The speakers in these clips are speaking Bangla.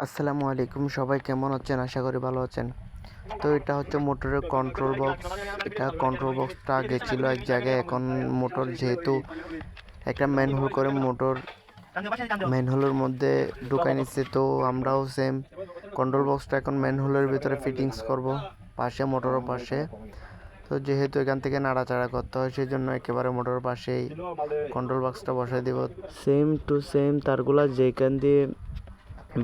আসসালামু আলাইকুম, সবাই কেমন আছেন? আশা করি ভালো আছেন। তো এটা হচ্ছে মোটরের কন্ট্রোল বক্স। এটা কন্ট্রোল বক্সটা আগে ছিল এক জায়গায়, এখন মোটর যেহেতু একটা ম্যানহোল করে মোটর ম্যানহোলের মধ্যে ঢুকাই নিচ্ছে, তো আমরাও সেম কন্ট্রোল বক্সটা এখন ম্যানহোলের ভিতরে ফিটিংস করব পাশে, মোটরের পাশে। তো যেহেতু এখান থেকে নাড়াচাড়া করতে হয়, সেই জন্য একেবারে মোটরের পাশেই কন্ট্রোল বক্সটা বসাই দেব। সেম টু সেম তারগুলা যেখান দিয়ে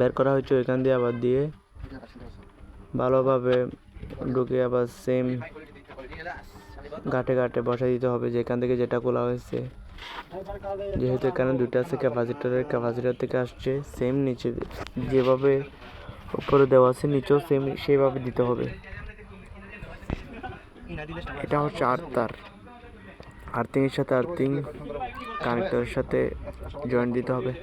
বের করা হয়েছে ওইখান দিয়ে আবার দিয়ে ভালোভাবে ঢুকে আবার সেম ঘাটে ঘাটে বসাই দিতে হবে যেখান থেকে যেটা খোলা হয়েছে। যেহেতু এখানে দুটো আছে, ক্যাপাসিটর থেকে আসছে, সেম নিচে যেভাবে উপরে দেওয়া আছে নিচেও সেম সেইভাবে দিতে হবে। এটা হচ্ছে আর্থিংয়ের সাথে আর্থিং কানেক্টরের সাথে জয়েন্ট দিতে হবে।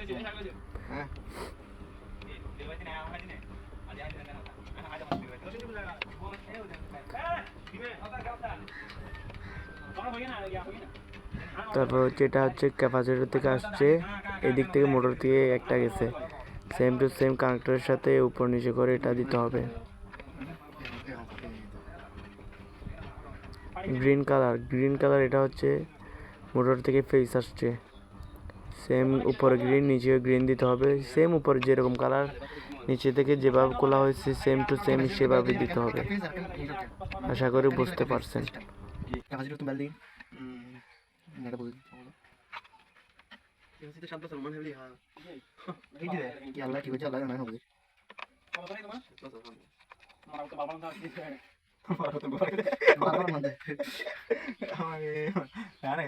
তারপর হচ্ছে এটা হচ্ছে ক্যাপাসিটর থেকে আসছে, এদিক থেকে মোটর থেকে একটা গেছে, সেম টু সেম কানেক্টরের সাথে উপর নিচে করে এটা দিতে হবে। গ্রিন কালার এটা হচ্ছে মোটর থেকে ফেস আসছে, সেম উপরে গ্রিন নিচেও গ্রিন দিতে হবে। সেম উপরে যেরকম কালার নিচে থেকে যেভাবে খোলা হয়েছে সেম টু সেম সেভাবে দিতে হবে। আশা করি বুঝতে পারছেন।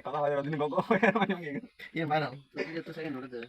কথা বাজে দিন গো ইয়ে মারা তো সেকেন্ড ধরে